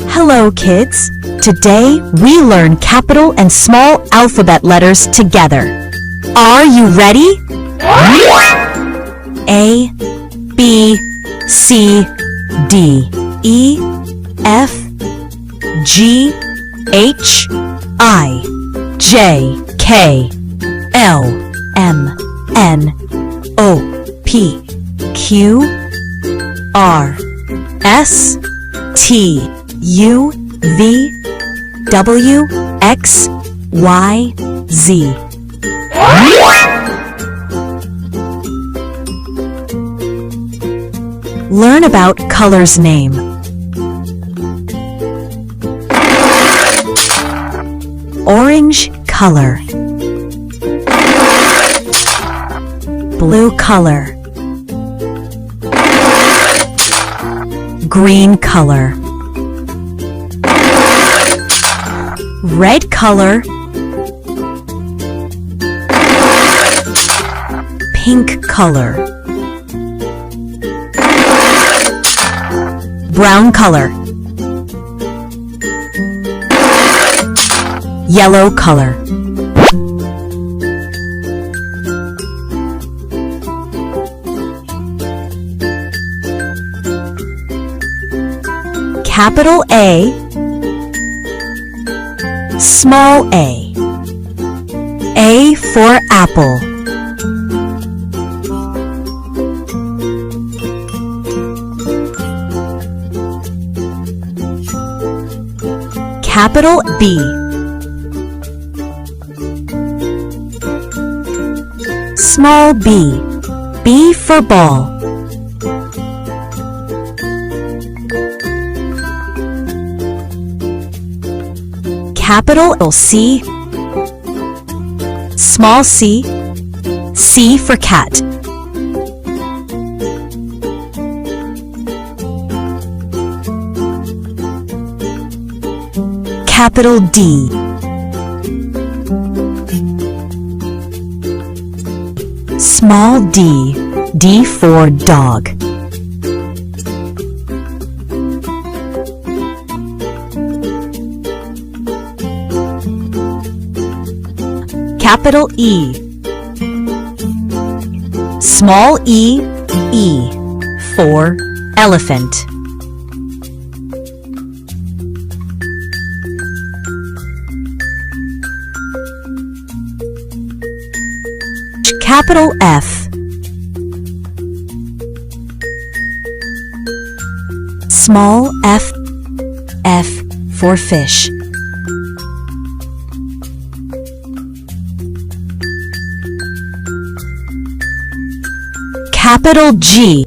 Hello, kids! Today, we learn capital and small alphabet letters together. Are you ready? A, B, C, D, E, F, G, H, I, J, K, L, M, N, O, P, Q, R, S, T, U, V, W, X, Y, Z. Learn about colors name. Orange color. Blue color. Green color. Red color. Pink color. Brown color. Yellow color. Capital A, small a. A for apple. Capital B, small b. B for ball. Capital C, small c. C for cat. Capital D, small d. D for dog. Capital E, small e. E for elephant. Capital F, small f. F for fish. Capital G,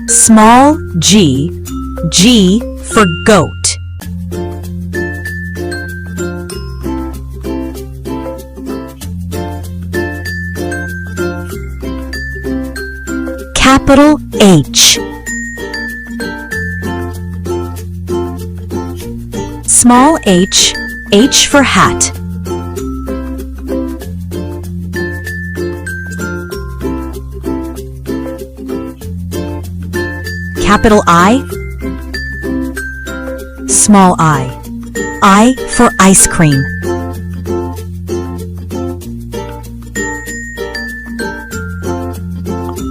small g. G for goat. Capital H, small h. H for hat. Capital I, small I. I for ice cream.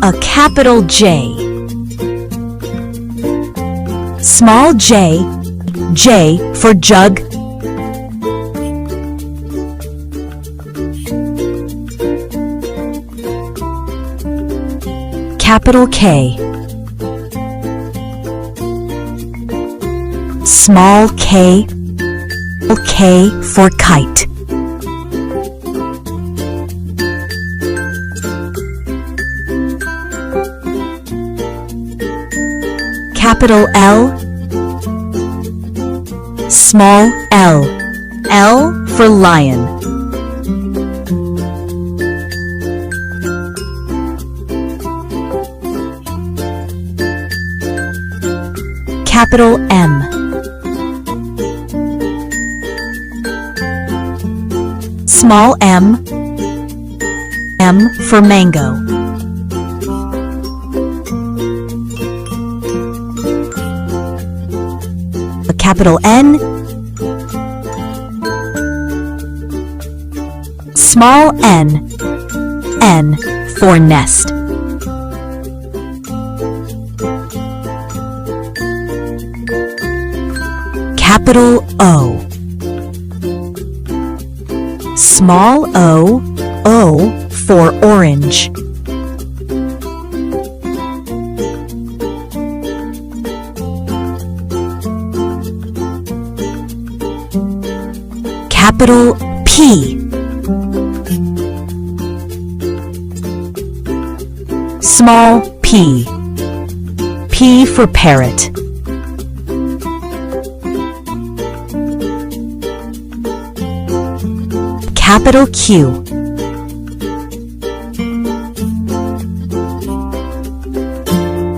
A capital J, small j. J for jug. Capital K, small k. K for kite. Capital L, small l. L for lion. Capital M, small m. M for mango. A capital N, small n, N for nest. Capital O, small o, O for orange. Capital P, small p, P for parrot. Capital Q,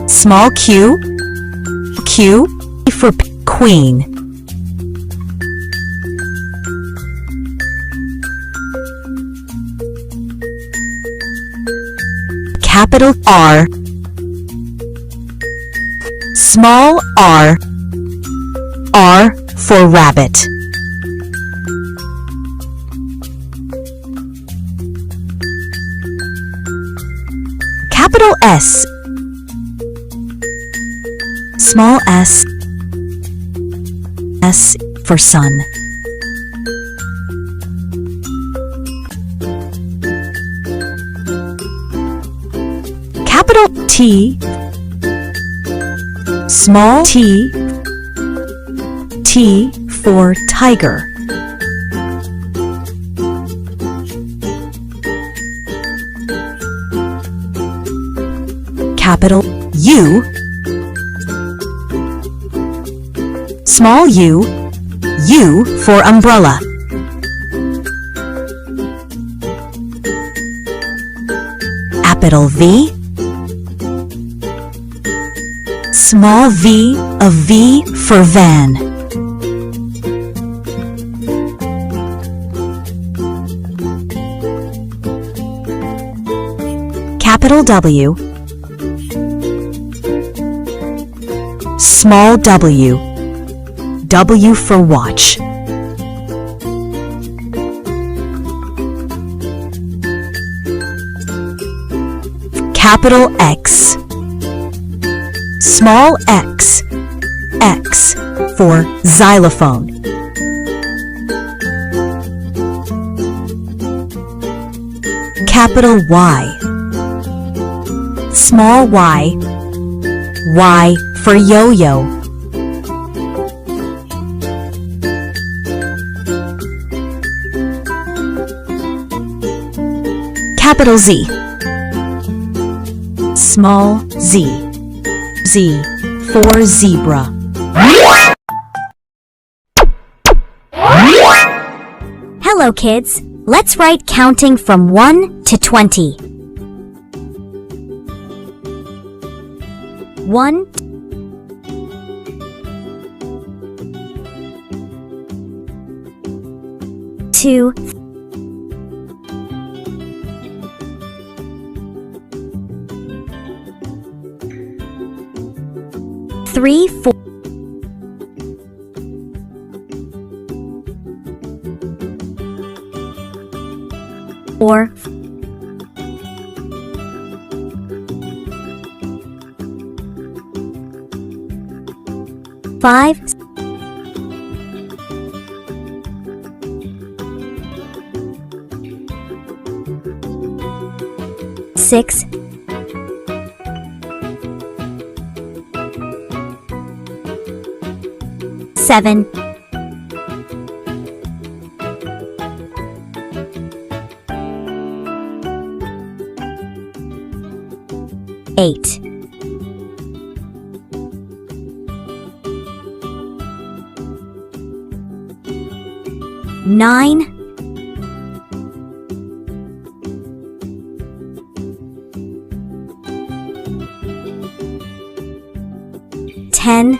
small q, Q for queen. Capital R, small r, R for rabbit. Capital S, small s, S for sun. Capital T, small t, T for tiger. Capital U, small u, U for umbrella. Capital V, small v, a V for van. Capital W, small w, W for watch. Capital X, small x, X for xylophone. Capital Y, small y, Y for yo-yo. Capital Z, small z, Z for zebra. Hello kids, let's write counting from 1 to 20. 1, 2, 3, 4, 4, 5, 6, 7, 8, 9, 10,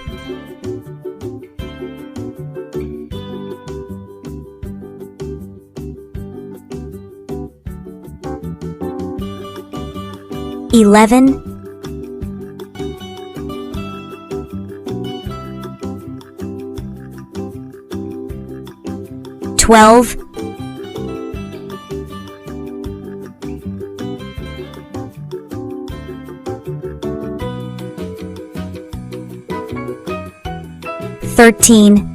11, 12, 12, 13,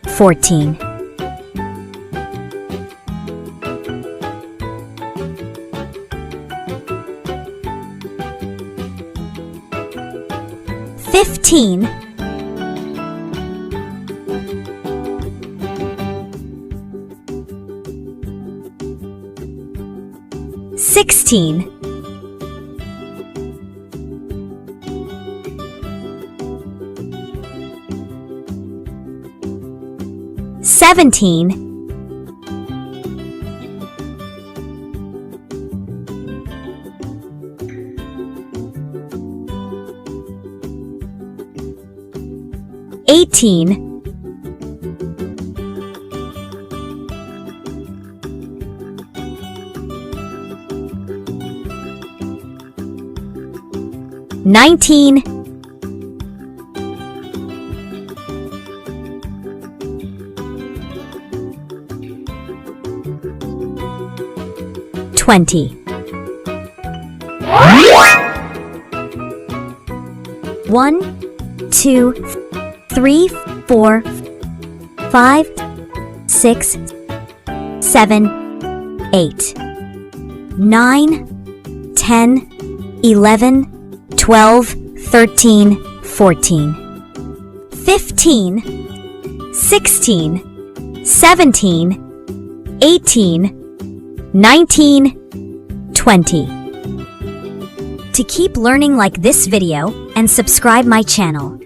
14, 15, 16, 17, 18, 19, 20. 1, 2, 3, 4, 5, 6, 7, 8, 9, 10, 11, 12, 13, 14, 15, 16, 17, 18, 19, 20. To keep learning like this video and subscribe my channel.